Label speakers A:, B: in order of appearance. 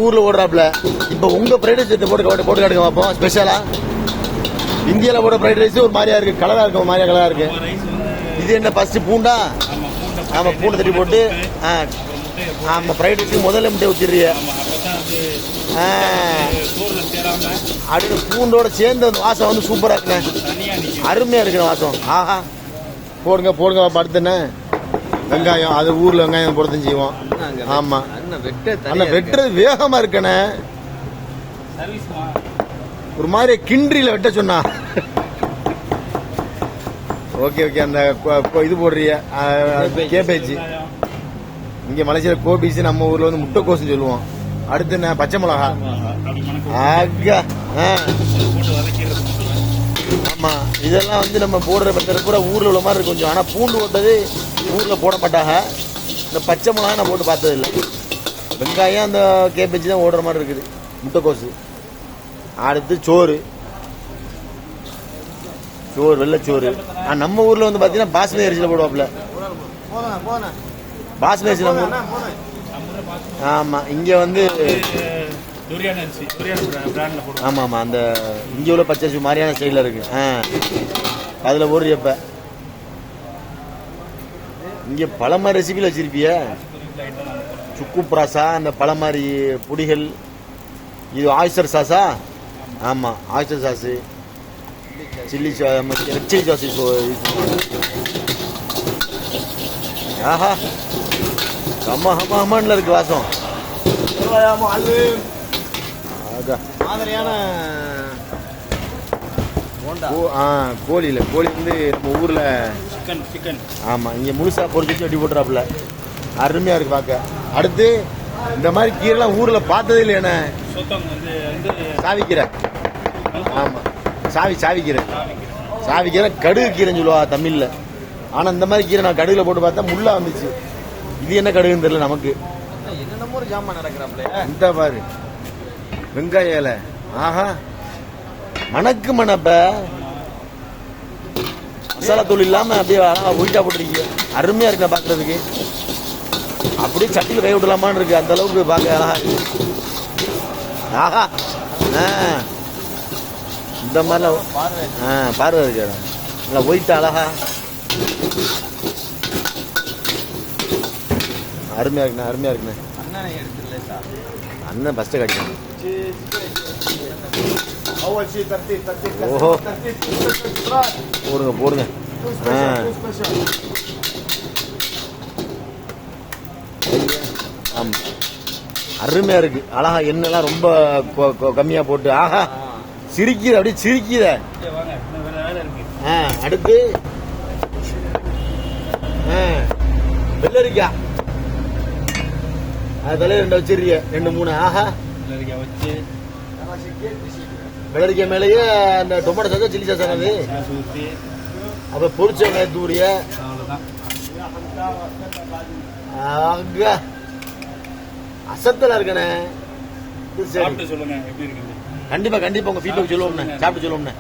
A: ஊர்ல ஓடுறாப்ல. இப்ப உங்க ஃப்ரைட் ரைஸ் போட்டு காட்டுங்க பார்ப்போம். ஸ்பெஷலா இந்தியால போட ஃப்ரைட் ரைஸ் ஒரு மாதிரியா இருக்கு, கலரா இருக்கு, ஒரு மாதிரியா கலரா இருக்கு. இது என்ன ஃபர்ஸ்ட் பூண்டா? ஆமா, பூண்டை தட்டி போட்டு ஆமா ஃப்ரைட் ரைஸ் முதல்ல முட்டை ஊத்திடுறிய. அடுத்து பூண்டோட சேர்ந்து அந்த வாசம் வந்து சூப்பரா இருக்குண்ணே, அருமையா இருக்கு வாசம். ஆஹா, போடுங்க போடுங்க. அடுத்துண்ணே வெங்காயம், அது ஊர்ல வெங்காயம் போடுறதும் செய்வோம். ஆமா அண்ணா வெட்டுறது வேகமா இருக்கண்ணே, ஒரு மாதிரி கிண்டில வெட்ட சொன்னா. Okay okay. அந்த இது போடுறிய கேபேஜ், இங்க மலேசியால கோபீஸ், நம்ம ஊர்ல வந்து முட்டைக்கோசுன்னு சொல்லுவோம். அடுத்து என்ன பச்சை மிளகா. ஆமா, இதெல்லாம் வந்து நம்ம போடுற பத்திர பூரா ஊர்ல உள்ள மாதிரி இருக்கு கொஞ்சம். ஆனா பூண்டு போட்டது ஊர்ல போட மாட்டாங்க. இந்த பச்சை மிளகா நான் போட்டு பார்த்தது இல்லை. வெங்காயம் அந்த கேபேஜ் தான் ஓடுற மாதிரி இருக்குது, முட்டைக்கோசு. அடுத்து சோறு, வெள்ளைச்சோறு. நம்ம ஊர்ல வந்து பாத்தீங்கன்னா பாஸ்மதி அரிசியில போடுவாப்ல. பாஸ்மதி அரிசி. ஆமா, இங்க வந்து ஆமா ஆமா அந்த இங்க உள்ள பச்சை அரிசி மாதிரியான ஸ்டைல இருக்கு. அதுல போடுறிய. இப்ப இங்க பல மாதிரி ரெசிபில வச்சிருப்பிய. சுக்கு பிராசா, அந்த பல மாதிரி பொடிகள். இது ஆயிஸ்டர் சாஸா? ஆமா, oyster sauce, chilli chilli sauce. ஆஹா, ஹமா ஹமா ஹமான்ல இருக்கு வாசம். கோழியில கோழி வந்து நம்ம ஊர்ல சிக்கன். ஆமா, இங்க முழுசா பொறிச்சு வெட்டி போட்டுறாப்புல, அருமையா இருக்கு பார்க்க. அடுத்து இந்த மாதிரி கீரைலாம் ஊர்ல பார்த்ததே இல்லை என்ன. சாவிக்கீரை. ஆமா, சாவிக்கீரை கடுகு கீரைன்னு சொல்லுவா தமிழ்ல. ஆனா இந்த மாதிரி கீரை நான் கடுகுல போட்டு பார்த்தா முள்ளா வந்துச்சு. இது என்ன கடுகுன்னு தெரியல நமக்கு. என்னென்னமோ ஒரு ஜாமான் நடக்கிறாப்ல. இந்த பாரு வெங்காய இலை. ஆஹா, மணக்கு மணப்ப மசாலா தூள் இல்லாம அப்படியே ஒயிட்டா போட்டுருக்கீங்க, அருமையா இருக்கு பாக்குறதுக்கு. அப்படியே சட்டியில் கை விடலாமான்னு இருக்கு, அந்த அளவுக்கு பார்க்க அழகா இருக்கு. ஆஹா, இந்த மாதிரிலாம் பார்வை இருக்கு, நல்லா ஒயிட்டா அழகா அருமையா இருக்குண்ணே. அண்ணன் ஃபர்ஸ்ட் கடிக்கணும். ஓஹோ, போடுங்க. ஆமா, அருமையா இருக்கு அழகா. எண்ணெய்லாம் ரொம்ப கம்மியா போட்டு. ஆஹா, சிரிக்குது, அப்படியே சிரிக்குத. அடுத்து வெள்ளரிக்காய், அது தலையில 2 வச்சிருக்கிய, 2 3. ஆஹா, வெள்ளரிக்காய் மேலேயே அந்த டொமேட்டோ சாஸ், சில்லி சாஸ் ஆனது. அப்ப பொரிச்ச வெங்காயம் தூரிய. அசத்தலா இருக்கண்ணே. கண்டிப்பா உங்க ஃபீட்பேக் சொல்லுவோம்ண்ணே, சாப்பிட்டு சொல்லுவோம்ண்ணே.